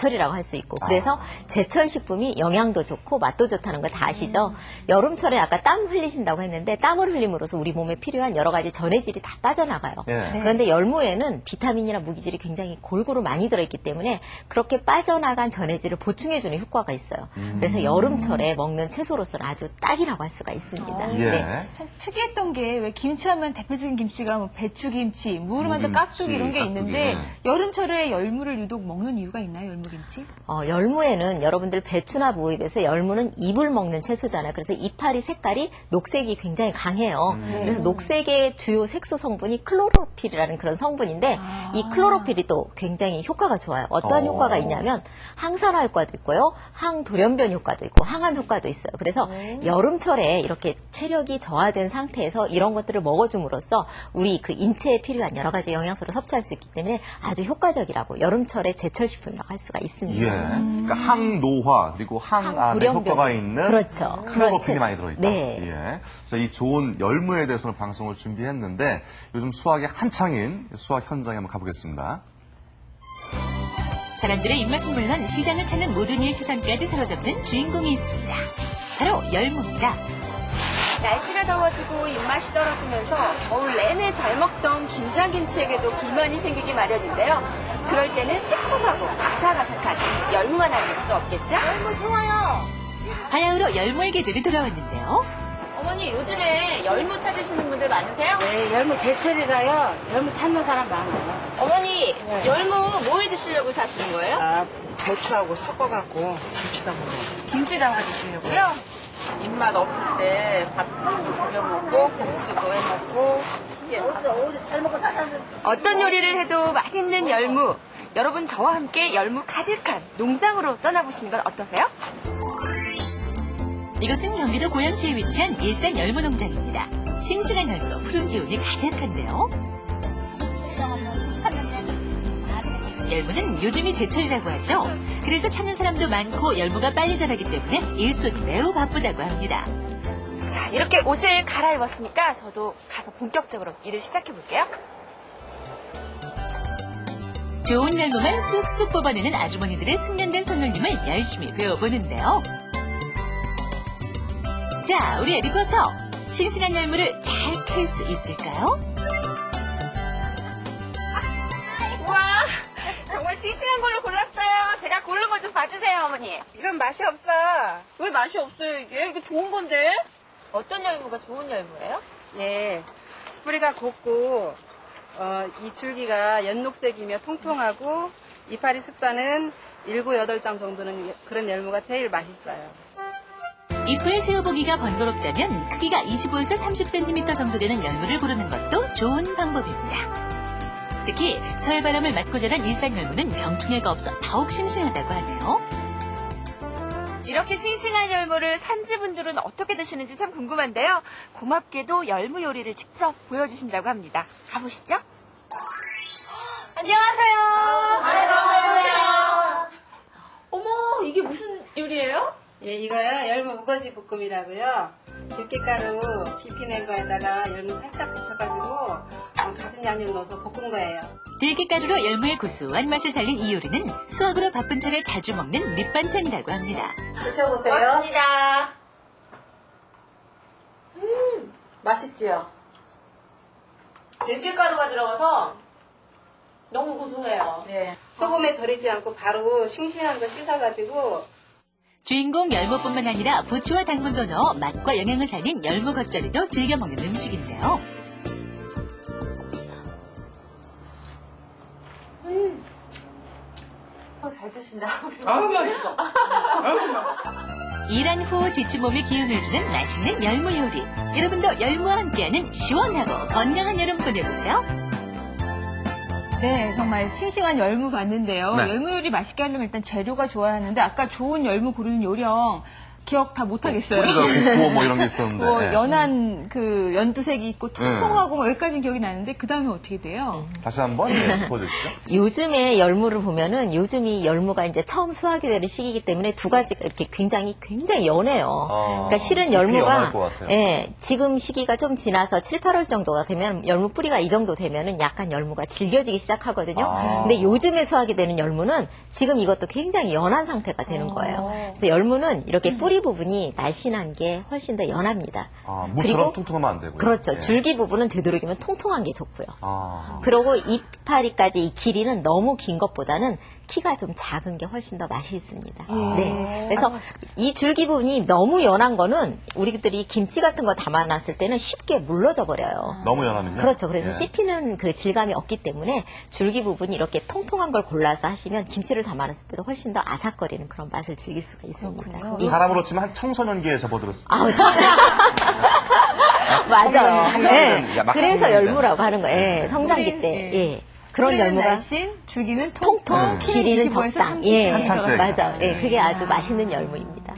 제철이라고 할 수 있고 그래서 제철 식품이 영양도 좋고 맛도 좋다는 거 다 아시죠? 여름철에 아까 땀 흘리신다고 했는데 땀을 흘림으로써 우리 몸에 필요한 여러 가지 전해질이 다 빠져나가요. 네. 그런데 열무에는 비타민이나 무기질이 굉장히 골고루 많이 들어있기 때문에 그렇게 빠져나간 전해질을 보충해주는 효과가 있어요. 그래서 여름철에 먹는 채소로서는 아주 딱이라고 할 수가 있습니다. 예. 네. 참 특이했던 게 왜 김치하면 대표적인 김치가 뭐 배추김치, 무르만두, 깍두기 이런 게 깍두기, 있는데 네. 여름철에 열무를 유독 먹는 이유가 있나요, 열무김치? 열무에는 여러분들 배추나 무에 비해서 열무는 잎을 먹는 채소잖아요. 그래서 이파리 색깔이 녹색이 굉장히 강해요. 그래서 녹색의 주요 색소 성분이 클로로필이라는 그런 성분인데 이 클로로필이 또 굉장히 효과가 좋아요. 어떠한 효과가 있냐면 항산화 효과도 있고요. 항돌연변 효과도 있고 항암 효과도 있어요. 그래서 여름철에 이렇게 체력이 저하된 상태에서 이런 것들을 먹어줌으로써 우리 그 인체에 필요한 여러 가지 영양소를 섭취할 수 있기 때문에 아주 효과적이라고 여름철의 제철 식품이라고 할 수가 있습니다. 예. 그러니까 항노화 그리고 항암에 항불연변. 효과가 있는 그렇죠. 클로로필이 많이 들어있다. 네. 예. 그래서 이 좋은 열무에 대해서는 방송을 준비했는데 요즘 수확이 한창인 수확 현장에 한번 가보겠습니다. 사람들의 입맛은 물론 시장을 찾는 모든 이의 시선까지 사로잡는 주인공이 있습니다. 바로 열무입니다. 날씨가 더워지고 입맛이 떨어지면서 겨울 내내 잘 먹던 김장김치에게도 불만이 생기기 마련인데요. 그럴 때는 새콤하고 아삭아삭한 열무만 아닐 수 없겠죠? 열무 좋아요. 바야흐로 열무의 계절이 돌아왔는데요. 어머니 요즘에 열무 찾으시는 분들 많으세요? 네, 열무 제철이라요. 열무 찾는 사람 많아요. 어머니 열무 뭐해 드시려고 사시는 거예요? 아, 배추하고 섞어갖고 김치다 먹어요. 김치 담아 드시려고요? 입맛 없을 때 밥 비벼 먹고 국수도 해 먹고. 어떤 요리를 해도 맛있는 열무. 여러분 저와 함께 열무 가득한 농장으로 떠나보시는 건 어떠세요? 이곳은 경기도 고양시에 위치한 일산 열무농장입니다. 싱싱한 열무로 푸른 기운이 가득한데요. 열무는 요즘이 제철이라고 하죠. 그래서 찾는 사람도 많고 열무가 빨리 자라기 때문에 일손이 매우 바쁘다고 합니다. 자, 이렇게 옷을 갈아입었으니까 저도 가서 본격적으로 일을 시작해 볼게요. 좋은 열무만 쑥쑥 뽑아내는 아주머니들의 숙련된 손놀림을 열심히 배워보는데요. 자, 우리 리포터. 싱싱한 열무를 잘 캘 수 있을까요? 우와, 정말 싱싱한 걸로 골랐어요. 제가 고른 거 좀 봐주세요, 어머니. 이건 맛이 없어. 왜 맛이 없어요, 이게? 이거 좋은 건데? 어떤 열무가 좋은 열무예요? 예, 뿌리가 곱고 이 줄기가 연녹색이며 통통하고 이파리 숫자는 7, 8장 정도는 그런 열무가 제일 맛있어요. 잎을 세어보기가 번거롭다면 크기가 25에서 30cm 정도 되는 열무를 고르는 것도 좋은 방법입니다. 특히 서해바람을 맞고 자란 일산 열무는 병충해가 없어 더욱 싱싱하다고 하네요. 이렇게 싱싱한 열무를 산지분들은 어떻게 드시는지 참 궁금한데요. 고맙게도 열무 요리를 직접 보여주신다고 합니다. 가보시죠. 안녕하세요. 안녕하세요. 어머, 이게 무슨 요리예요? 예, 이거요 열무 우거지 볶음이라고요. 들깨가루 깊이 낸 거에다가 열무 살짝 데쳐가지고 가진 양념 넣어서 볶은 거예요. 들깨가루로 열무의 고소한 맛을 살린 이 요리는 수확으로 바쁜 철에 자주 먹는 밑반찬이라고 합니다. 드셔보세요. 고맙습니다. 맛있지요? 들깨가루가 들어가서 너무 고소해요. 네. 소금에 절이지 않고 바로 싱싱한 거 씻어가지고 주인공 열무뿐만 아니라 부추와 당분도 넣어 맛과 영양을 살린 열무 겉절이도 즐겨 먹는 음식인데요. 잘 드신다. 일한 후 지친 몸에 기운을 주는 맛있는 열무 요리. 여러분도 열무와 함께하는 시원하고 건강한 여름 보내보세요. 네, 정말 싱싱한 열무 봤는데요. 네. 열무 요리 맛있게 하려면 일단 재료가 좋아야 하는데 아까 좋은 열무 고르는 요령 기억 다 못하겠어요. 뿌리가 곱고 뭐 이런 게 있었는데. 뭐 예. 연한 그 연두색이 있고 통통하고 뭐 여기까지는 기억이 나는데 그 다음에 어떻게 돼요? 다시 한번 짚어주시죠. 요즘에 열무를 보면은 요즘이 열무가 이제 처음 수확이 되는 시기이기 때문에 두 가지가 이렇게 굉장히 연해요. 그러니까 실은 잎이 연할 열무가 것 같아요. 예, 지금 시기가 좀 지나서 7, 8월 정도가 되면 열무 뿌리가 이 정도 되면은 약간 열무가 질겨지기 시작하거든요. 근데 요즘에 수확이 되는 열무는 지금 이것도 굉장히 연한 상태가 되는 거예요. 그래서 열무는 이렇게 뿌리 부분이 날씬한 게 훨씬 더 연합니다. 무처럼 퉁퉁하면 안 되고요. 그렇죠. 예. 줄기 부분은 되도록이면 통통한 게 좋고요. 아. 그리고 이파리까지 이 길이는 너무 긴 것보다는 키가 좀 작은 게 훨씬 더 맛이 있습니다. 네. 그래서 이 줄기 부분이 너무 연한 거는 우리들이 김치 같은 거 담아놨을 때는 쉽게 물러져 버려요. 너무 연하면요? 그렇죠. 그래서 예. 씹히는 그 질감이 없기 때문에 줄기 부분이 이렇게 통통한 걸 골라서 하시면 김치를 담아놨을 때도 훨씬 더 아삭거리는 그런 맛을 즐길 수가 있습니다. 예. 사람으로 치면 한 청소년기에 접어들었을 때. 아우, 맞아요. 성장기는 예. 막 그래서 성장기 열무라고 하는 거예요. 예. 성장기 때. 예. 그런 뿌리는 열무가 날씬, 줄기는 통통, 통통, 길이는 25에서 적당. 30 예, 한창 때. 맞아요. 예, 그게 아주 맛있는 열무입니다.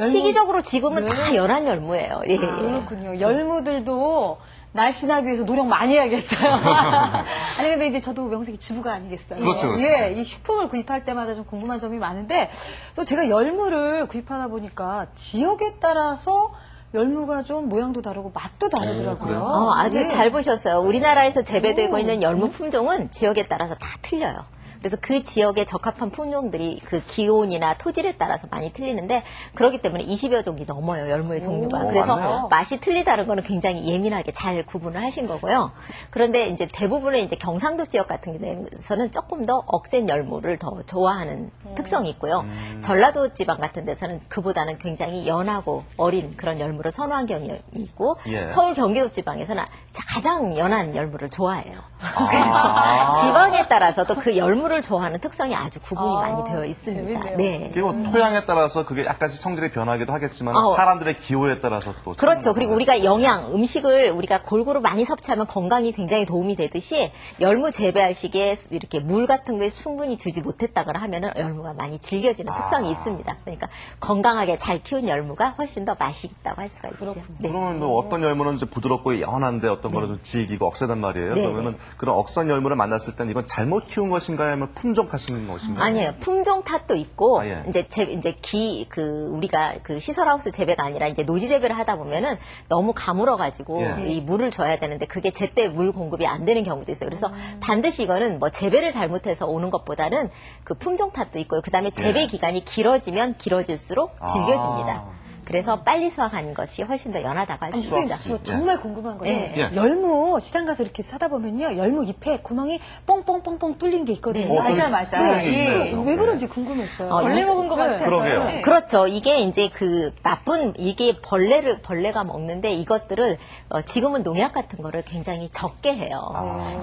시기적으로 지금은 다 연한 열무예요. 예, 예. 그렇군요. 열무들도 날씬하기 위해서 노력 많이 해야겠어요. 아니, 근데 이제 저도 명색이 주부가 아니겠어요. 그렇죠, 그렇죠. 예, 이 식품을 구입할 때마다 좀 궁금한 점이 많은데, 또 제가 열무를 구입하다 보니까 지역에 따라서 열무가 좀 모양도 다르고 맛도 다르더라고요. 아주 예. 잘 보셨어요. 우리나라에서 재배되고 있는 열무 품종은 지역에 따라서 다 틀려요. 그래서 그 지역에 적합한 품종들이 그 기온이나 토질에 따라서 많이 틀리는데 그렇기 때문에 20여 종이 넘어요. 열무의 종류가. 그래서 맞네요. 맛이 틀리다는 거는 굉장히 예민하게 잘 구분을 하신 거고요. 그런데 이제 대부분의 이제 경상도 지역 같은 데서는 조금 더 억센 열무를 더 좋아하는 특성이 있고요. 전라도 지방 같은 데서는 그보다는 굉장히 연하고 어린 그런 열무를 선호한 경향이 있고 예. 서울 경기도 지방에서는 가장 연한 열무를 좋아해요. 그래서 지방에 따라서도 그 열무를 좋아하는 특성이 아주 구분이 많이 되어 있습니다. 재밌네요. 네. 그리고 토양에 따라서 그게 약간씩 성질이 변하기도 하겠지만 어. 사람들의 기호에 따라서 또 그렇죠. 그리고 우리가 영양, 음식을 우리가 골고루 많이 섭취하면 건강이 굉장히 도움이 되듯이 열무 재배할 시기에 이렇게 물 같은 거에 충분히 주지 못했다거나 하면은 열무가 많이 질겨지는 특성이 있습니다. 그러니까 건강하게 잘 키운 열무가 훨씬 더 맛이 있다고 할 수가 있죠. 네. 그러면 뭐 어떤 열무는 이제 부드럽고 연한데 어떤 거는 좀 질기고 억세단 말이에요. 네, 그러면은 그런 억선 열무를 만났을 때는 이건 잘못 키운 것인가요? 아니면 품종 탓인 것인가요? 아니에요. 품종 탓도 있고 아, 예. 우리가 그 시설하우스 재배가 아니라 이제 노지 재배를 하다 보면은 너무 가물어 가지고 예. 이 물을 줘야 되는데 그게 제때 물 공급이 안 되는 경우도 있어요. 그래서 반드시 이거는 뭐 재배를 잘못해서 오는 것보다는 그 품종 탓도 있고요. 그다음에 재배 예. 기간이 길어지면 길어질수록 질겨집니다. 그래서 빨리 수확하는 것이 훨씬 더 연하다고 할 수 있죠. 저 정말 궁금한 거예요. 예. 예. 열무 시장 가서 이렇게 사다 보면요, 열무 잎에 구멍이 뽕뽕뽕뽕 뚫린 게 있거든요. 네. 맞아, 맞아. 네. 예. 있네요. 왜 그런지 궁금했어요. 벌레 먹은 것 같아서. 그러게요. 네. 그렇죠. 이게 이제 그 나쁜 이게 벌레가 먹는데 이것들을 지금은 농약 같은 거를 굉장히 적게 해요.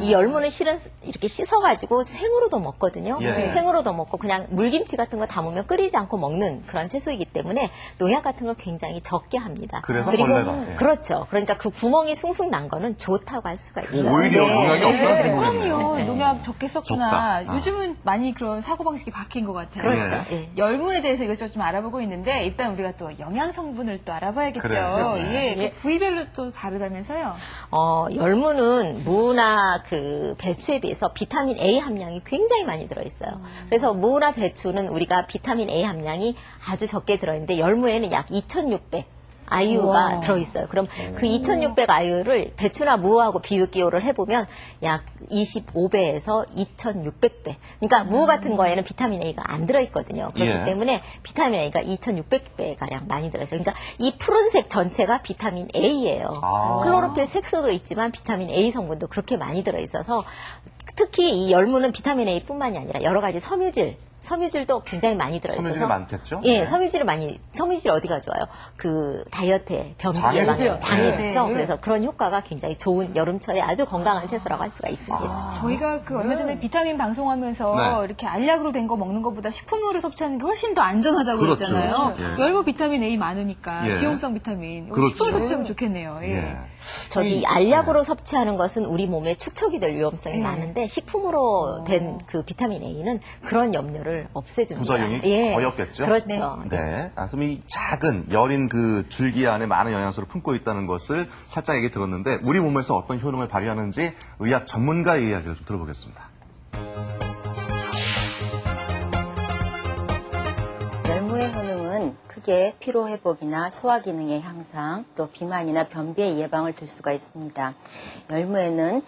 이 열무는 실은 이렇게 씻어가지고 생으로도 먹거든요. 예. 생으로도 먹고 그냥 물김치 같은 거 담으면 끓이지 않고 먹는 그런 채소이기 때문에 농약 같은 걸 굉장히 적게 합니다. 그래서 그리고 벌레가. 예. 그렇죠. 그러니까 그 구멍이 숭숭 난 거는 좋다고 할 수가 있어요. 오히려 네. 농약이 없다는 생각이네요. 그럼요. 농약 적게 썼구나. 적다. 요즘은 많이 그런 사고방식이 바뀐 것 같아요. 그렇죠. 예. 예. 열무에 대해서 이것저것 좀 알아보고 있는데 일단 우리가 또 영양 성분을 또 알아봐야겠죠. 그래요. 그렇죠. 예, 그 부위별로 또 다르다면서요. 열무는 무나 그 배추에 비해서 비타민 A 함량이 굉장히 많이 들어있어요. 그래서 무나 배추는 우리가 비타민 A 함량이 아주 적게 들어있는데 열무에는 약 2,600. IU가 들어있어요. 그럼 그 2,600 IU를 배추나 무하고 비교를 해보면 약 25배에서 2,600배. 그러니까 무 같은 거에는 비타민 A가 안 들어있거든요. 그렇기 예. 때문에 비타민 A가 2,600배 가량 많이 들어있어요. 그러니까 이 푸른색 전체가 비타민 A예요. 클로로필 색소도 있지만 비타민 A 성분도 그렇게 많이 들어있어서 특히 이 열무는 비타민 A뿐만이 아니라 여러 가지 섬유질도 굉장히 많이 들어있어서 섬유질이 많겠죠? 예, 네. 섬유질 어디가 좋아요? 그 다이어트에 병기 장에 예방에 좋죠. 장에 네. 좋죠. 그래서 그런 효과가 굉장히 좋은 여름철에 아주 건강한 채소라고 할 수가 있습니다. 저희가 그 얼마 전에 비타민 방송하면서 네. 이렇게 알약으로 된 거 먹는 것보다 식품으로 섭취하는 게 훨씬 더 안전하다고 그렇죠. 그랬잖아요. 예. 열무 비타민 A 많으니까 예. 지용성 비타민. 그렇죠. 식품으로 섭취하면 좋겠네요. 예. 예. 저기 알약으로 섭취하는 것은 우리 몸에 축적이 될 위험성이 많은데 식품으로 된 그 비타민 A는 그런 염려를 열무를 없애줍니다. 부작용이 예. 거의 없겠죠? 그렇죠. 네. 그럼 이 작은 여린 그 줄기 안에 많은 영양소를 품고 있다는 것을 살짝 얘기 들었는데 우리 몸에서 어떤 효능을 발휘하는지 의학 전문가의 이야기를 좀 들어보겠습니다. 열무의 효능은 크게 피로회복이나 소화기능의 향상, 또 비만이나 변비의 예방을 둘 수가 있습니다. 열무에는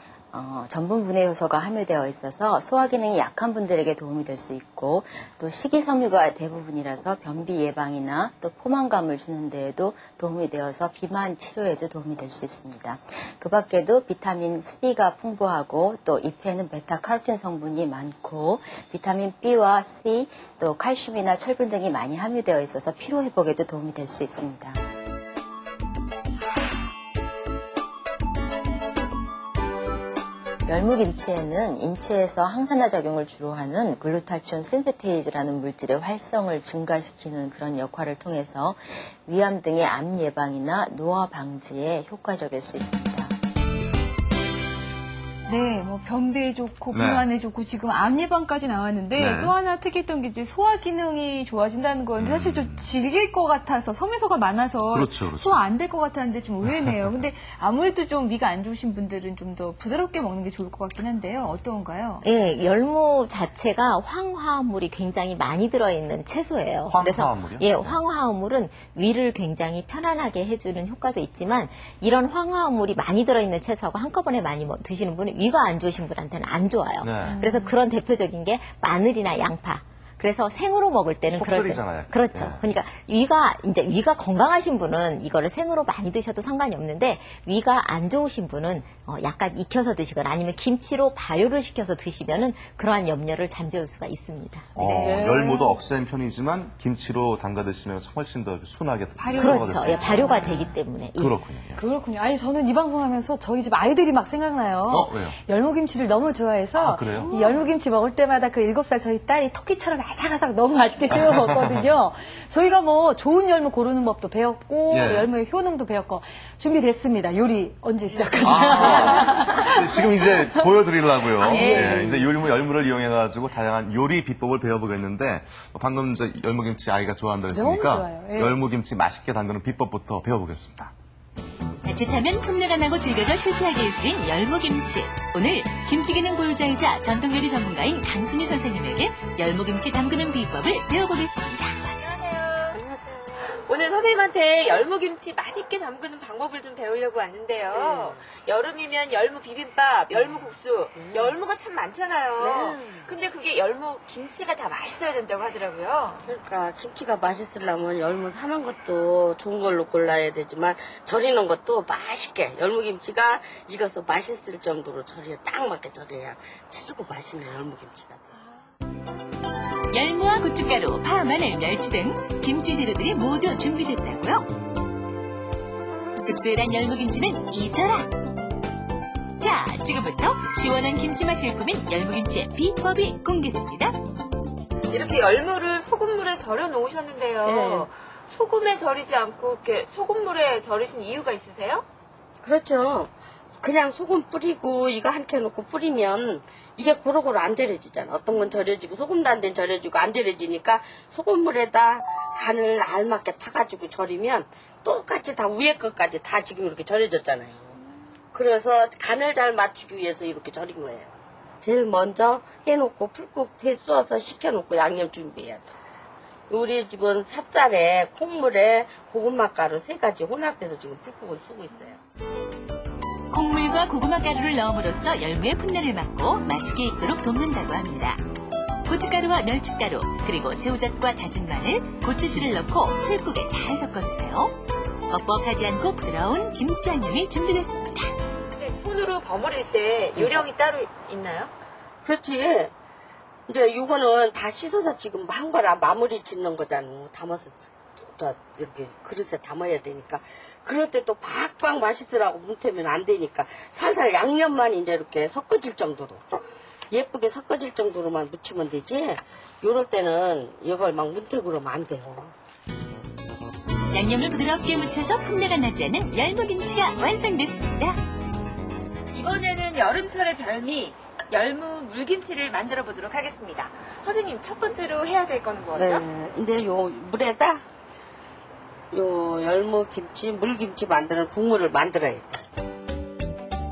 전분 분해 효소가 함유되어 있어서 소화기능이 약한 분들에게 도움이 될 수 있고 또 식이섬유가 대부분이라서 변비 예방이나 또 포만감을 주는 데에도 도움이 되어서 비만 치료에도 도움이 될 수 있습니다. 그 밖에도 비타민 C가 풍부하고 또 잎에는 베타카로틴 성분이 많고 비타민 B와 C 또 칼슘이나 철분 등이 많이 함유되어 있어서 피로회복에도 도움이 될 수 있습니다. 열무김치에는 인체에서 항산화 작용을 주로 하는 글루타치온 신세테이즈라는 물질의 활성을 증가시키는 그런 역할을 통해서 위암 등의 암 예방이나 노화 방지에 효과적일 수 있습니다. 네, 뭐 변비에 좋고 네. 비만에 좋고 지금 암 예방까지 나왔는데 네. 또 하나 특이했던 게 이제 소화 기능이 좋아진다는 건데 사실 좀 질길 것 같아서 섬유소가 많아서 그렇죠. 소화 안 될 것 같았는데 좀 의외네요. 근데 아무래도 좀 위가 안 좋으신 분들은 좀 더 부드럽게 먹는 게 좋을 것 같긴 한데요. 어떤가요? 예, 열무 자체가 황화합물이 굉장히 많이 들어있는 채소예요. 황화합물이요? 그래서 예, 황화합물은 위를 굉장히 편안하게 해주는 효과도 있지만 이런 황화합물이 많이 들어있는 채소하고 한꺼번에 많이 드시는 분은 위가 안 좋으신 분한테는 안 좋아요. 네. 그래서 그런 대표적인 게 마늘이나 양파. 그래서 생으로 먹을 때는 속쓰리잖아요. 그렇죠. 예. 그러니까 위가 건강하신 분은 이거를 생으로 많이 드셔도 상관이 없는데 위가 안 좋으신 분은 약간 익혀서 드시거나 아니면 김치로 발효를 시켜서 드시면은 그러한 염려를 잠재울 수가 있습니다. 열무도 억센 편이지만 김치로 담가 드시면 훨씬 더 순하게 그렇죠. 예, 발효가 되기 때문에. 예. 그렇군요. 그렇군요. 아니 저는 이 방송하면서 저희 집 아이들이 막 생각나요. 왜요? 열무김치를 너무 좋아해서 아, 그래요? 이 열무김치 먹을 때마다 그 7살 저희 딸이 토끼처럼 아삭아삭 너무 맛있게 씹어 먹거든요. 저희가 뭐 좋은 열무 고르는 법도 배웠고 예. 열무의 효능도 배웠고 준비됐습니다. 요리 언제 시작하나요? 지금 이제 보여드리려고요. 예. 예, 이제 열무를 이용해가지고 다양한 요리 비법을 배워보겠는데 방금 이제 열무김치 아이가 좋아한다고 했으니까 너무 좋아요. 예. 열무김치 맛있게 담그는 비법부터 배워보겠습니다. 자칫하면 흉내가 나고 질겨져 실패하게 일수인 열무김치. 오늘 김치기능 보유자이자 전통요리 전문가인 강순희 선생님에게 열무김치 담그는 비법을 배워보겠습니다. 오늘 선생님한테 열무김치 맛있게 담그는 방법을 좀 배우려고 왔는데요. 여름이면 열무 비빔밥, 열무국수, 열무가 참 많잖아요. 근데 그게 열무 김치가 다 맛있어야 된다고 하더라고요. 그러니까 김치가 맛있으려면 열무 사는 것도 좋은 걸로 골라야 되지만 절이는 것도 맛있게 열무김치가 익어서 맛있을 정도로 절여 딱 맞게 절여야 최고 맛있는 열무김치가 돼요. 열무와 고춧가루, 파, 마늘, 멸치 등 김치 재료들이 모두 준비됐다고요? 씁쓸한 열무김치는 잊어라! 자, 지금부터 시원한 김치 맛을 꾸민 열무김치의 비법이 공개됩니다. 이렇게 열무를 소금물에 절여 놓으셨는데요. 네. 소금에 절이지 않고 이렇게 소금물에 절이신 이유가 있으세요? 그렇죠. 그냥 소금 뿌리고 이거 한 캔 넣고 뿌리면 이게 고루고루 안 절여지잖아. 어떤 건 절여지고 소금도 안 된 절여지고 안 절여지니까 소금물에다 간을 알맞게 타가지고 절이면 똑같이 다 위에 것까지 다 지금 이렇게 절여졌잖아요. 그래서 간을 잘 맞추기 위해서 이렇게 절인 거예요. 제일 먼저 해놓고 풀국 쑤어서 식혀놓고 양념 준비해야 돼. 우리 집은 찹쌀에 콩물에 고구마 가루 3가지 혼합해서 지금 풀국을 쓰고 있어요. 콩물과 고구마 가루를 넣음으로써 열무의 풍내를 막고 맛있게 익도록 돕는다고 합니다. 고춧가루와 멸치가루, 그리고 새우젓과 다진 마늘, 고추씨를 넣고 풀국에 잘 섞어주세요. 뻑뻑하지 않고 부드러운 김치 양념이 준비됐습니다. 손으로 버무릴 때 요령이 따로 있나요? 그렇지. 이제 요거는 다 씻어서 지금 한 거라 마무리 짓는 거잖아. 담아서 또 이렇게 그릇에 담아야 되니까. 그럴 때 또 박박 맛있으라고 뭉태면 안 되니까 살살 양념만 이제 이렇게 섞어질 정도로 예쁘게 섞어질 정도로만 묻히면 되지. 요럴 때는 이걸 막 뭉태고 그러면 안 돼요. 양념을 부드럽게 묻혀서 풍내가 나지 않는 열무김치가 완성됐습니다. 이번에는 여름철의 별미 열무 물김치를 만들어 보도록 하겠습니다. 선생님, 첫 번째로 해야 될 거는 뭐죠? 네, 이제 요 물에다 요 열무 김치, 물김치 만드는 국물을 만들어야 돼.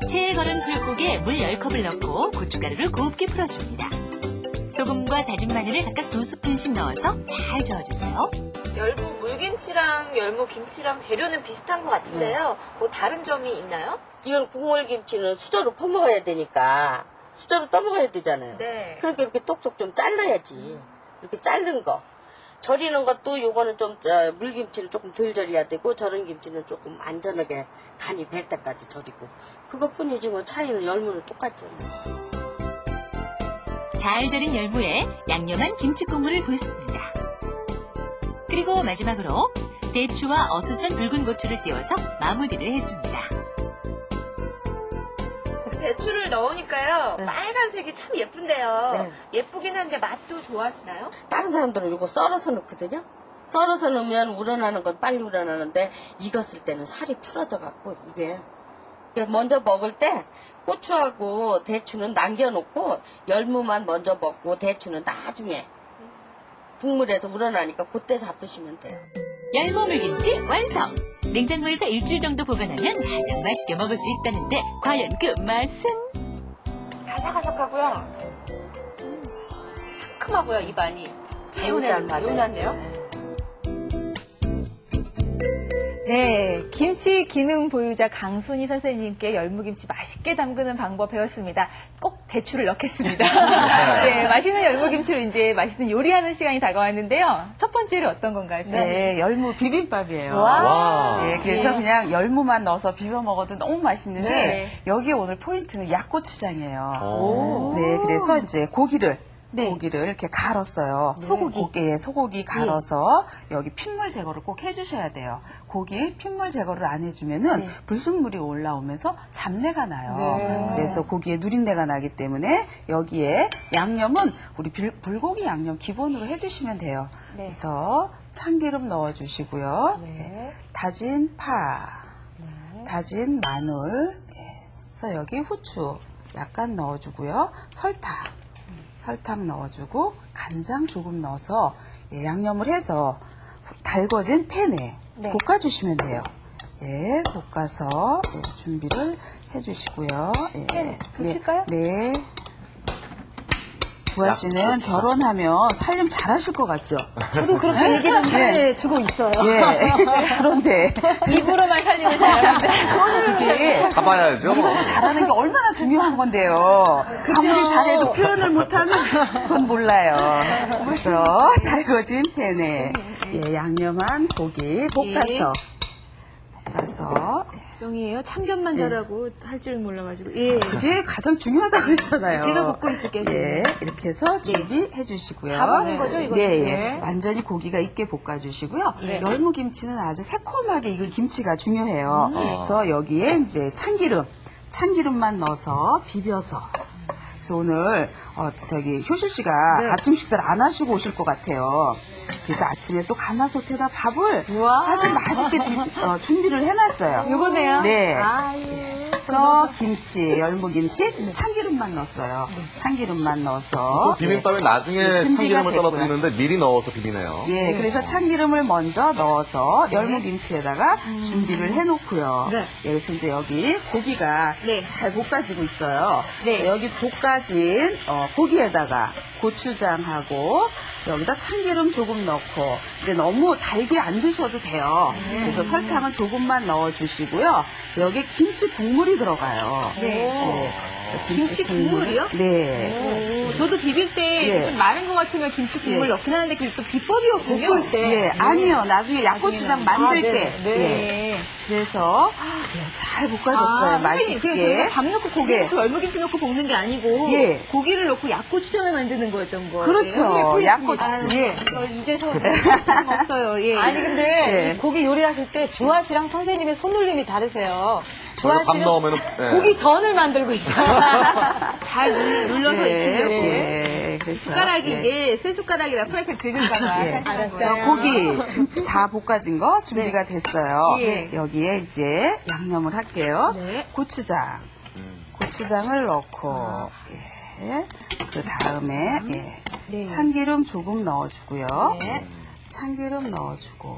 체에 걸은 불고기에 물 10컵을 넣고 고춧가루를 곱게 풀어줍니다. 소금과 다진 마늘을 각각 2스푼씩 넣어서 잘 저어주세요. 열무 물김치랑 열무 김치랑 재료는 비슷한 것 같은데요. 뭐 다른 점이 있나요? 이건 국물 김치는 수저로 퍼먹어야 되니까 수저로 떠먹어야 되잖아요. 네. 그러니까 이렇게 똑똑 좀 잘라야지. 이렇게 자른 거. 절이는 것도 요거는 좀 물김치는 조금 덜 절여야 되고 절은 김치는 조금 안전하게 간이 배 때까지 절이고 그것뿐이지 뭐 차이는 열무는 똑같죠. 잘 절인 열무에 양념한 김치 국물을 붓습니다. 그리고 마지막으로 대추와 어슷한 붉은 고추를 띄워서 마무리를 해줍니다. 대추를 넣으니까요. 네. 빨간색이 참 예쁜데요. 네. 예쁘긴 한데 맛도 좋아하시나요? 다른 사람들은 이거 썰어서 넣거든요. 썰어서 넣으면 우러나는 건 빨리 우러나는데 익었을 때는 살이 풀어져 갖고 이게 먼저 먹을 때 고추하고 대추는 남겨놓고 열무만 먼저 먹고 대추는 나중에 국물에서 우러나니까 그때 잡수시면 돼요. 열무 물김치 완성! 냉장고에서 일주일 정도 보관하면 가장 맛있게 먹을 수 있다는데 과연 그 맛은? 아삭아삭하고요. 상큼하고요, 입안이. 개운하네요. 네, 김치 기능 보유자 강순희 선생님께 열무김치 맛있게 담그는 방법 배웠습니다. 꼭 대추를 넣겠습니다. 네, 맛있는 열무김치로 이제 맛있는 요리하는 시간이 다가왔는데요. 첫 번째 요리 어떤 건가요? 네, 열무 비빔밥이에요. 와. 네, 그래서 그냥 열무만 넣어서 비벼 먹어도 너무 맛있는데 네. 여기 오늘 포인트는 약고추장이에요. 오. 네, 그래서 이제 고기를 네. 이렇게 갈았어요. 소고기 갈아서 여기 핏물 제거를 꼭 해주셔야 돼요. 고기 핏물 제거를 안 해주면은 불순물이 올라오면서 잡내가 나요. 그래서 고기에 누린내가 나기 때문에 여기에 양념은 우리 불고기 양념 기본으로 해주시면 돼요. 그래서 참기름 넣어주시고요. 다진 파, 다진 마늘, 그래서 여기 후추 약간 넣어주고요. 설탕 넣어주고 간장 조금 넣어서 양념을 해서 달궈진 팬에 볶아주시면 돼요. 예, 볶아서 준비를 해주시고요. 팬 붙일까요? 네. 주아 씨는 결혼하면 살림 잘하실 것 같죠? 저도 그렇게 얘기는 해주고 있어요. 예. 그런데 입으로만 살림을 잘하는데. 그게 가봐야죠. 잘하는 게 얼마나 중요한 건데요. 아무리 잘해도 표현을 못하면 그건 몰라요. 그래서 달궈진 팬에 양념한 고기 볶아서 정이에요. 참견만 잘하고 할 줄 몰라가지고. 예. 그게 가장 중요하다고 그랬잖아요. 제가 볶고 있을게요. 예, 이렇게 해서 준비해 주시고요. 다 볶은 거죠, 이거? 네, 네. 완전히 고기가 익게 볶아주시고요. 열무김치는 아주 새콤하게 익은 김치가 중요해요. 그래서 여기에 이제 참기름만 넣어서 비벼서. 그래서 오늘 효실 씨가 아침 식사를 안 하시고 오실 것 같아요. 그래서 아침에 또 가마솥에다 밥을 아주 맛있게 준비를 해놨어요. 이거네요? 네. 그래서 열무김치, 참기름만 넣었어요. 참기름만 넣어서. 비빔밥에 나중에 준비가 참기름을 떠서 됐고요. 붓는데 미리 넣어서 비비네요. 예, 그래서 참기름을 먼저 넣어서 열무김치에다가 준비를 해놓고요. 예, 그래서 이제 여기 고기가 잘 볶아지고 있어요. 여기 볶아진 고기에다가 고추장하고 여기다 참기름 조금 넣고 근데 너무 달게 안 드셔도 돼요. 그래서 설탕은 조금만 넣어주시고요. 여기 김치 국물이 들어가요. 김치 국물이요? 네. 저도 비빌 때 좀 마른 것 같으면 김치 국물 넣긴 하는데 그게 또 비법이었군요. 볶을 때. 아니요. 나중에 약고추장 만들 때. 네. 그래서 잘 볶아줬어요. 맛있게. 밥 넣고 고기 넣고 열무김치 넣고 볶는 게 아니고 고기를 넣고 약고추장을 만드는 거였던 거예요. 그렇죠. 약고추. 이제서 없어요. 예. 아니 근데 이 고기 요리하실 때 주아 씨랑 선생님의 손놀림이 다르세요. 주아 밥 씨는 넣으면 고기 전을 만들고 있어요. 잘 눌러서 익히려고. 그래서 숟가락이 이게 쇠 숟가락이라 프라이팬 긁을까봐. 그래서 고기 다 볶아진 거 준비가 됐어요. 예. 여기에 이제 양념을 할게요. 고추장을 넣고 이렇게. 그 다음에 참기름 조금 넣어주고요. 참기름 넣어주고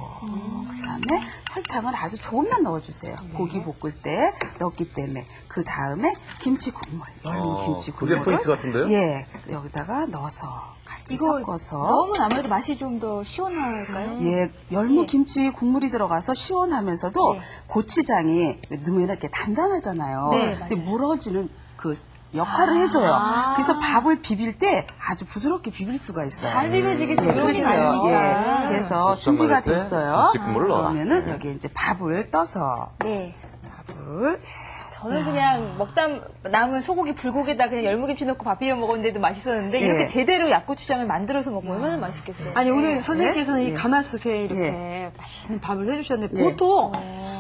그다음에 설탕을 아주 조금만 넣어주세요. 고기 볶을 때 넣기 때문에. 그 다음에 김치 국물, 열무 김치 그게 국물. 포인트 같은데요? 예, 그래서 여기다가 넣어서 같이 이거 섞어서. 넣으면 아무래도 맛이 좀 더 시원할까요? 예, 열무 김치 국물이 들어가서 시원하면서도 고추장이 넣으면 이렇게 단단하잖아요. 네, 근데 물어지는 그 역할을 해줘요. 그래서 밥을 비빌 때 아주 부드럽게 비빌 수가 있어요. 잘 비벼지게 예, 부드러운 게 그렇죠. 아니니까. 예, 그래서 고추장 준비가 넣을 때 됐어요. 김치 국물을 넣어라. 그러면은 여기 이제 밥을 떠서 네. 밥을 저는 그냥 먹다 남은 소고기 불고기에다 그냥 열무김치 넣고 밥 비벼 먹었는데도 맛있었는데 이렇게 제대로 약고추장을 만들어서 먹으면 얼마나 맛있겠어요. 아니 오늘 선생님께서는 예. 이 가마솥에 이렇게 맛있는 밥을 해주셨는데 보통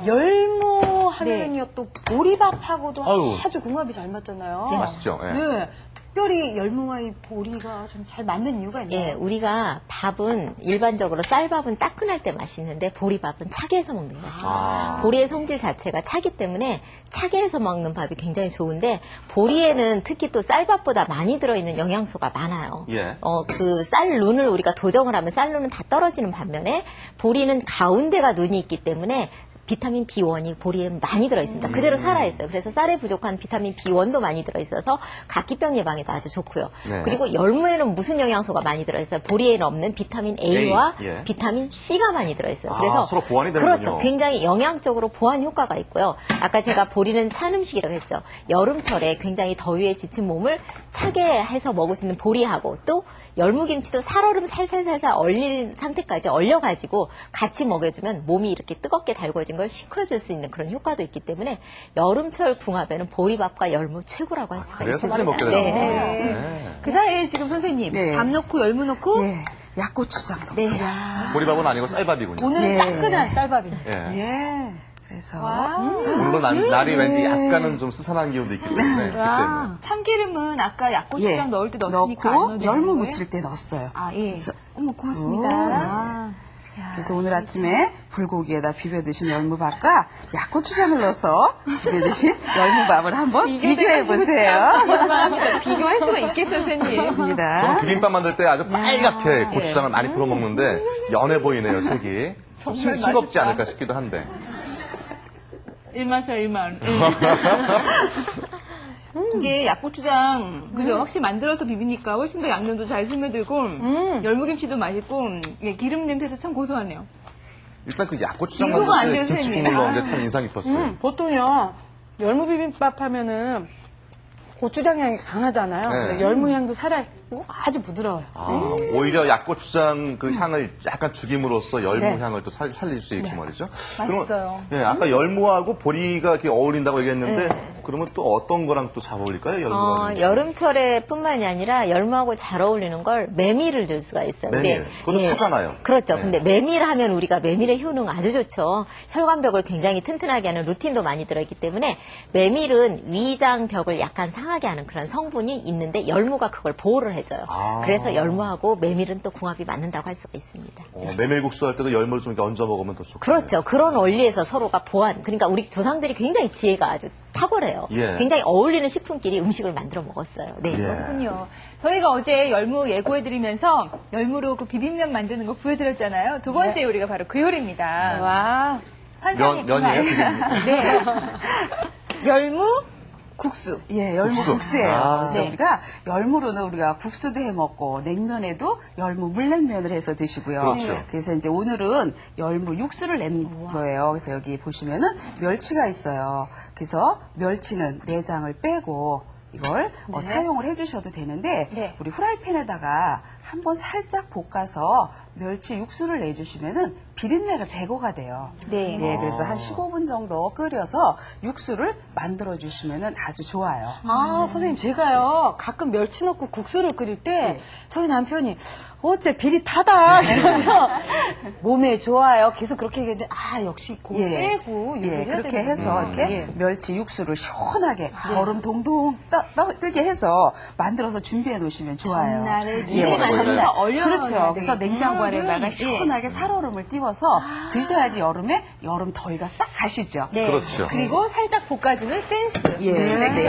열무 하면은요 또 보리밥하고도 아유. 아주 궁합이 잘 맞잖아요. 맛있죠? 예. 네. 특별히 열무와 이 보리가 좀 잘 맞는 이유가 있나요? 예, 우리가 밥은 일반적으로 쌀밥은 따끈할 때 맛있는데 보리밥은 차게 해서 먹는 게 맛있어요. 보리의 성질 자체가 차기 때문에 차게 해서 먹는 밥이 굉장히 좋은데 보리에는 특히 또 쌀밥보다 많이 들어있는 영양소가 많아요. 예. 그 쌀눈을 우리가 도정을 하면 쌀눈은 다 떨어지는 반면에 보리는 가운데가 눈이 있기 때문에 비타민 B1이 보리에 많이 들어있습니다. 그대로 살아있어요. 그래서 쌀에 부족한 비타민 B1도 많이 들어있어서 각기병 예방에도 아주 좋고요. 네. 그리고 열무에는 무슨 영양소가 많이 들어있어요? 보리에는 없는 비타민 A와 A, 예. 비타민 C가 많이 들어있어요. 아, 그래서 서로 보완이 되는군요. 그렇죠. 굉장히 영양적으로 보완 효과가 있고요. 아까 제가 보리는 찬 음식이라고 했죠. 여름철에 굉장히 더위에 지친 몸을 차게 해서 먹을 수 있는 보리하고 또 열무김치도 살얼음 살살살살 얼린 상태까지 얼려가지고 같이 먹여주면 몸이 이렇게 뜨겁게 달궈진 걸 식혀줄 수 있는 그런 효과도 있기 때문에 여름철 궁합에는 보리밥과 열무 최고라고 할 수가 그래서 있습니다. 많이 먹게 네. 되는군요. 그 사이에 지금 선생님 네. 밥 넣고 열무 넣고 예, 약고추장 넣고. 네. 보리밥은 아니고 쌀밥이군요. 오늘은 예. 따끈한 쌀밥입니다. 예. 그래서 물론 날이 왠지 약간은 좀 스산한 기운도 있기 때문에 그때는. 참기름은 아까 약고추장 넣을 때 넣었으니까 안 넣고 넣어도 열무 되는 무칠 때 넣었어요. 아, 예. 그래서 어머, 고맙습니다. 그래서 오늘 아침에 불고기에다 비벼 드신 열무밥과 약고추장을 넣어서 비벼 드신 열무밥을 한번 비교해 보세요. 비교할 수가 있겠어요, 선생님. 저는 좋습니다. 비빔밥 만들 때 아주 빨갛게 고추장을 많이 풀어 먹는데 연해 보이네요, 색이. 좀 싱겁지 않을까 싶기도 한데. 일만서 일만. 이게 약고추장, 그죠? 확실히 만들어서 비비니까 훨씬 더 양념도 잘 스며들고, 열무김치도 맛있고, 예, 기름 냄새도 참 고소하네요. 일단 그 약고추장 비교가 안 만들 돼요, 때 김치 선생님. 국물 넣은 게 참 인상 깊었어요. 보통요 열무 비빔밥 하면은 고추장 향이 강하잖아요. 네. 근데 열무 향도 살아있고 아주 부드러워요. 오히려 약고추장 그 향을 약간 죽임으로써 열무 네. 향을 또 살릴 수 있고 말이죠. 맛있어요. 예, 아까 열무하고 보리가 이렇게 어울린다고 얘기했는데 그러면 또 어떤 거랑 또 잘 어울릴까요? 열무랑? 여름철에 뿐만이 아니라 열무하고 잘 어울리는 걸 메밀을 들 수가 있어요. 메밀. 그것도 차잖아요. 그렇죠. 네. 근데 메밀 하면 우리가 메밀의 효능 아주 좋죠. 혈관벽을 굉장히 튼튼하게 하는 루틴도 많이 들어있기 때문에 메밀은 위장벽을 약간 상하게 하는 그런 성분이 있는데 열무가 그걸 보호를 해줘요. 그래서 열무하고 메밀은 또 궁합이 맞는다고 할 수가 있습니다. 메밀국수 할 때도 열무를 좀 이렇게 얹어 먹으면 더 좋고. 그렇죠. 그런 원리에서 서로가 보완. 그러니까 우리 조상들이 굉장히 지혜가 아주 탁월해요. 예. 굉장히 어울리는 식품끼리 음식을 만들어 먹었어요. 네. 그렇군요. 저희가 어제 열무 예고해드리면서 열무로 그 비빔면 만드는 거 보여드렸잖아요. 두 번째 요리가 바로 그 요리입니다. 와. 면이에요? 비빔면? 네. 열무 국수. 예, 열무 국수예요. 그래서 네. 우리가 열무로는 우리가 국수도 해 먹고 냉면에도 열무 물냉면을 해서 드시고요. 그렇죠. 그래서 이제 오늘은 열무 육수를 낸 거예요. 그래서 여기 보시면은 멸치가 있어요. 그래서 멸치는 내장을 빼고 이걸 사용을 해주셔도 되는데 우리 후라이팬에다가 한번 살짝 볶아서 멸치 육수를 내주시면은 비린내가 제거가 돼요. 네. 그래서 한 15분 정도 끓여서 육수를 만들어 주시면은 아주 좋아요. 선생님 제가요 가끔 멸치 넣고 국수를 끓일 때 저희 남편이 어째 비릿하다. 그래서 몸에 좋아요. 계속 그렇게 얘기했는데 역시 그거 빼고 요리를 해야 그렇게 되는구나. 해서 이렇게 멸치 육수를 시원하게 얼음 동동 뜨게 해서 만들어서 준비해 놓으시면 좋아요. 전날에 예, 미리 만들어서 전날. 얼려놔야 그렇죠. 그래서 되겠구나. 냉장고 안에다가 시원하게 살얼음을 띄워서 드셔야지 여름에 여름 더위가 싹 가시죠. 네. 그렇죠. 그리고 살짝 볶아주는 센스. 예, 네.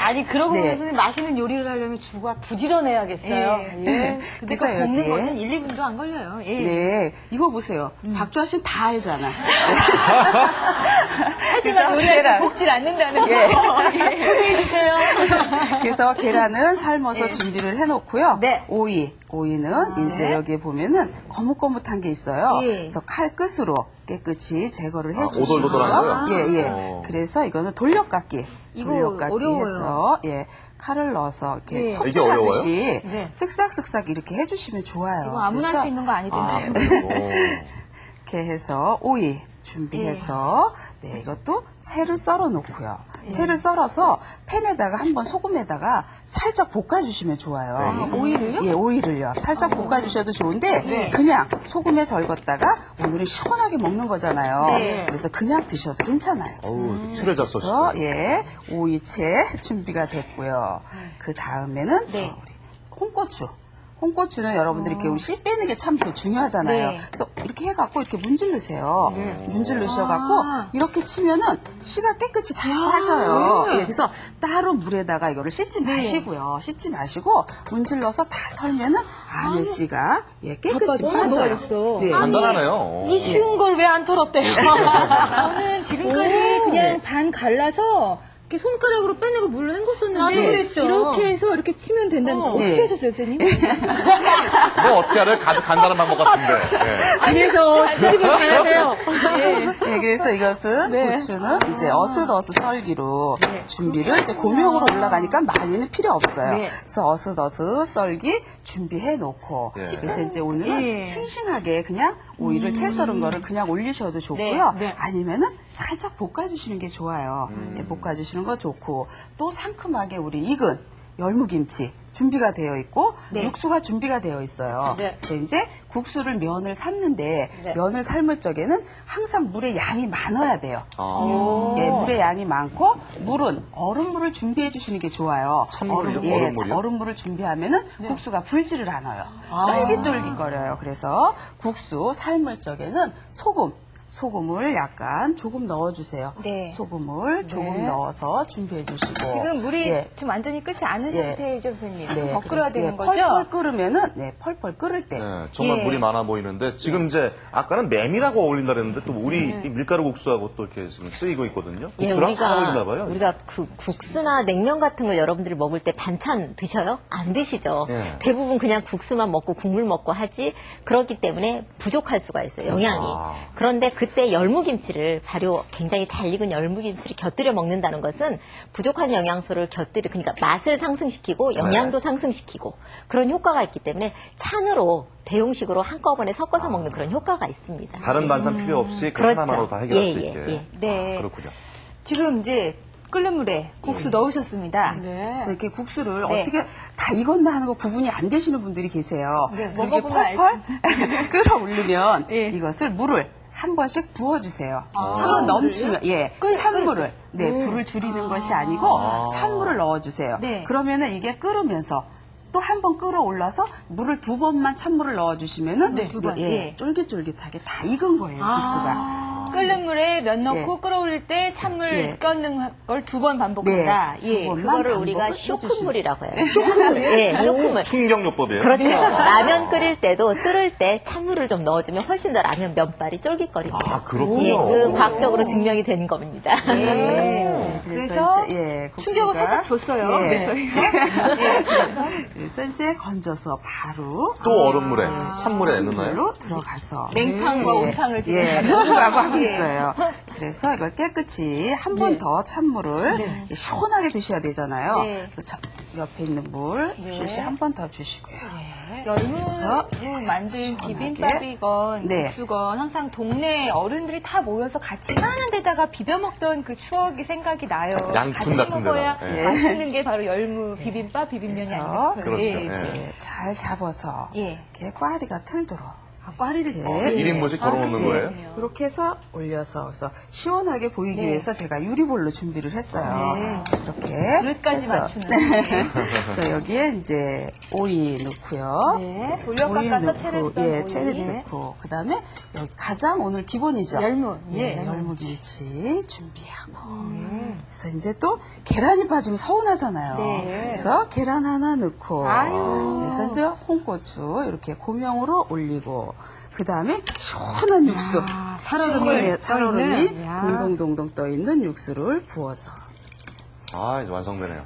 아니 그러고 네. 보면 선생님 맛있는 요리를 하려면 주가 부지런해야겠어요. 근데 그래서 그 볶는 여기에 거는 1, 2분도 안 걸려요. 예. 네, 이거 보세요. 박주아 씨는 다 알잖아. 하지만 요리할 때 볶질 않는다는 거. 예. 소개해 주세요. 그래서 계란은 삶아서 준비를 해놓고요. 네. 오이는 이제 여기에 보면은 거뭇거뭇한 게 있어요. 예. 그래서 칼 끝으로 깨끗이 제거를 아, 해주시고요. 오돌오돌한 거요? 예. 그래서 이거는 돌려깎기. 이거 돌려깎기 어려워요. 해서 칼을 넣어서 이렇게 예. 이게 어려워요? 껍질하듯이 네. 쓱싹쓱싹 이렇게 해주시면 좋아요. 이거 아무나 할 그래서 수 있는 거 아니던데. 이렇게 해서 오이 준비해서 이것도 채를 썰어 놓고요. 채를 썰어서 팬에다가 한번 소금에다가 살짝 볶아주시면 좋아요. 오이를요? 예, 오이를요. 살짝 볶아주셔도 좋은데 그냥 소금에 절궜다가 오늘은 시원하게 먹는 거잖아요. 네. 그래서 그냥 드셔도 괜찮아요. 어우, 채를 잘 그래서 써시네. 오이채 준비가 됐고요. 그 다음에는 우리 홍고추. 홍고추는 여러분들이 이렇게 씨 빼는 게 참 중요하잖아요. 네. 그래서 이렇게 해갖고 이렇게 문질르세요. 문질르셔갖고 이렇게 치면은 씨가 깨끗이 다 빠져요. 예, 그래서 따로 물에다가 이거를 씻지 마시고요. 씻지 마시고 문질러서 다 털면은 안에 씨가 깨끗이 빠져요. 네. 간단하네요. 이 쉬운 걸 왜 안 털었대요? 저는 지금까지 그냥 반 갈라서 이렇게 손가락으로 빼내고 물을 헹궜었는데 나도 그랬죠. 이렇게 해서 이렇게 치면 된다는 거 어떻게 네. 하셨어요, 선생님? 뭐 어떻게 알아요? 간단한 방법 같은데. 예. 집에서 시집을 가야 돼요. 네, 그래서 이것은 고추는 이제 어슷어슷 썰기로 준비를 이제 고명으로 올라가니까 많이는 필요 없어요. 그래서 어슷어슷 썰기 준비해 놓고 그래서 이제 오늘은 싱싱하게 그냥 오이를 채 썰은 거를 그냥 올리셔도 좋고요. 아니면은 살짝 볶아주시는 게 좋아요. 볶아주시는 거 좋고 또 상큼하게 우리 익은 열무김치 준비가 되어 있고 육수가 준비가 되어 있어요. 그래서 이제 국수를 면을 삶는데 면을 삶을 적에는 항상 물의 양이 많아야 돼요. 예, 물의 양이 많고 물은 얼음물을 준비해 주시는 게 좋아요. 찬물을요? 예, 얼음물이요? 얼음물을 준비하면은 국수가 불지를 않아요. 쫄깃쫄깃거려요. 그래서 국수 삶을 적에는 소금을 약간 조금 넣어주세요. 소금을 조금 넣어서 준비해 주시고. 지금 물이 지금 완전히 끓지 않은 상태죠, 선생님. 더 끓여야 되는 거죠? 펄펄 끓으면은, 펄펄 끓을 때. 네, 정말 물이 많아 보이는데 지금 이제 아까는 메밀하고 어울린다 그랬는데 또 우리 이 밀가루 국수하고 또 이렇게 지금 쓰이고 있거든요. 예, 국수랑 잘 어울리나 봐요. 우리가 그 국수나 냉면 같은 걸 여러분들이 먹을 때 반찬 드셔요? 안 드시죠. 예. 대부분 그냥 국수만 먹고 국물 먹고 하지. 그렇기 때문에 부족할 수가 있어요, 영양이. 그런데 그때 열무김치를 발효 굉장히 잘 익은 열무김치를 곁들여 먹는다는 것은 부족한 영양소를 그러니까 맛을 상승시키고 영양도 상승시키고 그런 효과가 있기 때문에 찬으로 대용식으로 한꺼번에 섞어서 먹는 그런 효과가 있습니다. 다른 반찬 필요 없이 그 그렇죠. 하나만으로 다 해결할 예, 수 예, 있게. 예. 네. 그렇군요. 지금 이제 끓는 물에 국수 넣으셨습니다. 그래서 이렇게 국수를 어떻게 다 익었나 하는 거 구분이 안 되시는 분들이 계세요. 그리고 먹어보면 펄펄 끓어오르면 이것을 물을 한 번씩 부어주세요. 끓어 넘치면, 찬물을, 불을 줄이는 것이 아니고 찬물을 넣어주세요. 그러면은 이게 끓으면서 또 한 번 끓어올라서 물을 2번만 찬물을 넣어주시면은 쫄깃쫄깃하게 다 익은 거예요, 국수가. 끓는 물에 면 넣고 끓어올릴 때 찬물 끓는 걸 2번 반복한다. 두 번만 그거를 우리가 반복을 쇼큰물이라고 해요. 쇼큰물. 쇼큰물. 충격요법이에요. 그렇죠. 라면 끓일 때도 끓을 때 찬물을 좀 넣어주면 훨씬 더 라면 면발이 쫄깃거립니다. 아, 그렇군요. 예, 그 과학적으로 증명이 된 겁니다. 그래서 이제, 충격을 살짝 줬어요. 그래서 이제 건져서 바로 또 얼음물에, 찬물에 넣나요? 물로 들어가서 냉탕과 온탕을 지금 하고 있어요. 그래서 이걸 깨끗이 한 번 더 찬물을 시원하게 드셔야 되잖아요. 그래서 옆에 있는 물 한 번 더 주시고요. 그래서 열무로 만든 시원하게. 비빔밥이건 네. 국수건 항상 동네 어른들이 다 모여서 같이 하는 데다가 비벼 먹던 그 추억이 생각이 나요. 양푼 같이 같은 먹어야 데다가. 예. 맛있는 게 바로 열무 비빔밥, 비빔면이 그래서 아닐까요? 그렇죠. 이게 예. 이제 잘 잡아서 예. 이렇게 꽈리가 틀도록 꽈리를 이렇게 1인분씩 걸어놓는 거예요? 이렇게 해서 올려서 그래서 시원하게 보이기 위해서 제가 유리볼로 준비를 했어요. 이렇게 그릇까지 해서. 맞추는. 그래서 여기에 이제 오이 넣고요. 네. 돌려 오이 깎아서 채를 썬 예, 오이. 채를 넣고 그다음에 여기 가장 오늘 기본이죠. 열무. 예, 예. 열무김치 준비하고. 그래서 이제 또 계란이 빠지면 서운하잖아요. 네. 그래서 계란 하나 넣고 아유. 그래서 이제 홍고추 이렇게 고명으로 올리고 그 다음에 시원한 육수, 살얼음이 살얼음이 떠있는. 야. 동동동동 떠 있는 육수를 부어서 아, 이제 완성되네요.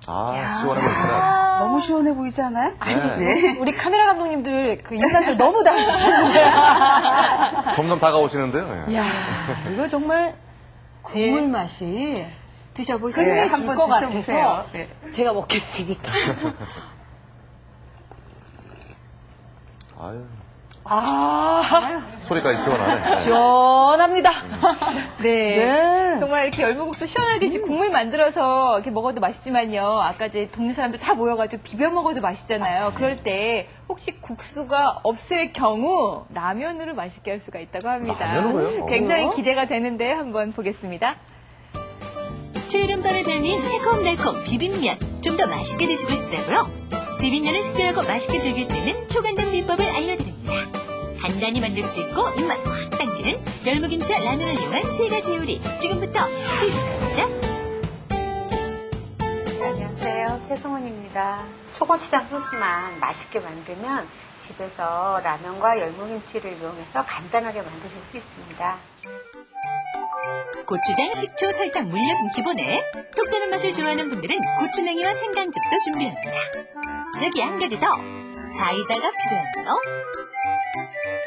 아, 시원해 보인다. 너무 시원해 보이지 않아요? 네. 우리 카메라 감독님들 그 인상들 너무 다르시는데. 점점 다가오시는데요. 예. 야, 이거 정말 국물 맛이 드셔보세요. 네, 끝내줄 한번 것 드셔보세요. 같아서 네. 제가 먹겠습니다. 아유, 아, 소리까지 시원하네. 네. 시원합니다. 네. 네. 정말 이렇게 열무국수 시원하게 국물 만들어서 이렇게 먹어도 맛있지만요. 아까 이제 동네 사람들 다 모여가지고 비벼 먹어도 맛있잖아요. 그럴 때 혹시 국수가 없을 경우 라면으로 맛있게 할 수가 있다고 합니다. 라면으로요? 굉장히 기대가 되는데 한번 보겠습니다. 초여름밤에 달린 새콤달콤 비빔면 좀 더 맛있게 드시고 싶다고요? 비빔면을 특별하고 맛있게 즐길 수 있는 초간장 비법을 알려드립니다. 간단히 만들 수 있고 입맛 확 당기는 열무김치와 라면을 이용한 세 가지 요리 지금부터 시작합니다. 안녕하세요. 최성원입니다. 초고추장 소스만 맛있게 만들면 집에서 라면과 열무김치를 이용해서 간단하게 만드실 수 있습니다. 고추장, 식초, 설탕, 물엿은 기본에 톡 쏘는 맛을 좋아하는 분들은 고추냉이와 생강즙도 준비합니다. 여기 한 가지 더 사이다가 필요하네요.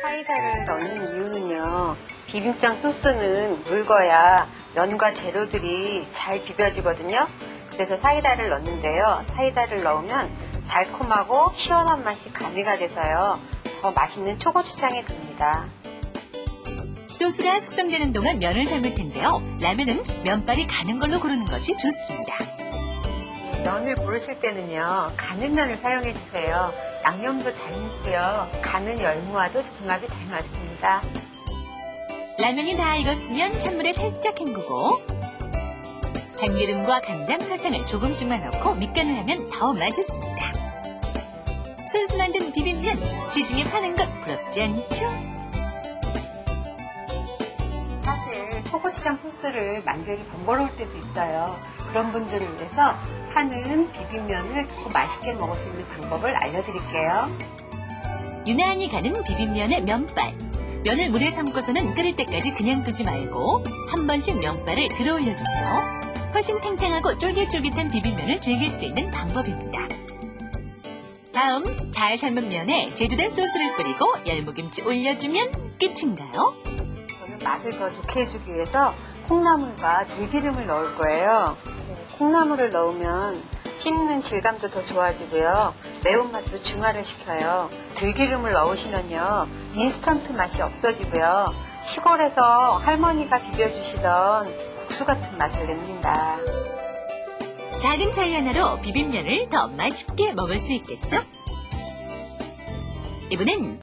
사이다를 넣는 이유는요. 비빔장 소스는 묽어야 면과 재료들이 잘 비벼지거든요. 그래서 사이다를 넣는데요. 사이다를 넣으면 달콤하고 시원한 맛이 가미가 돼서요. 더 맛있는 초고추장이 됩니다. 소스가 숙성되는 동안 면을 삶을 텐데요. 라면은 면발이 가는 걸로 고르는 것이 좋습니다. 면을 고르실 때는요. 가는 면을 사용해 주세요. 양념도 잘 먹고요. 가는 열무와도 궁합이 잘 맞습니다. 라면이 다 익었으면 찬물에 살짝 헹구고 참기름과 간장, 설탕을 조금씩만 넣고 밑간을 하면 더 맛있습니다. 손수 만든 비빔면 시중에 파는 것 부럽지 않죠? 사실 초고추장 소스를 만들기 번거로울 때도 있어요. 그런 분들을 위해서 파는 비빔면을 더 맛있게 먹을 수 있는 방법을 알려드릴게요. 유난히 가는 비빔면의 면발. 면을 물에 삶고서는 끓을 때까지 그냥 두지 말고 한 번씩 면발을 들어 올려주세요. 훨씬 탱탱하고 쫄깃쫄깃한 비빔면을 즐길 수 있는 방법입니다. 다음 잘 삶은 면에 제주된 소스를 뿌리고 열무김치 올려주면 끝인가요? 저는 맛을 더 좋게 해주기 위해서 콩나물과 들기름을 넣을 거예요. 콩나물을 넣으면 씹는 질감도 더 좋아지고요. 매운맛도 중화를 시켜요. 들기름을 넣으시면요. 인스턴트 맛이 없어지고요. 시골에서 할머니가 비벼주시던 국수 같은 맛을 냅니다. 작은 차이 하나로 비빔면을 더 맛있게 먹을 수 있겠죠? 이번엔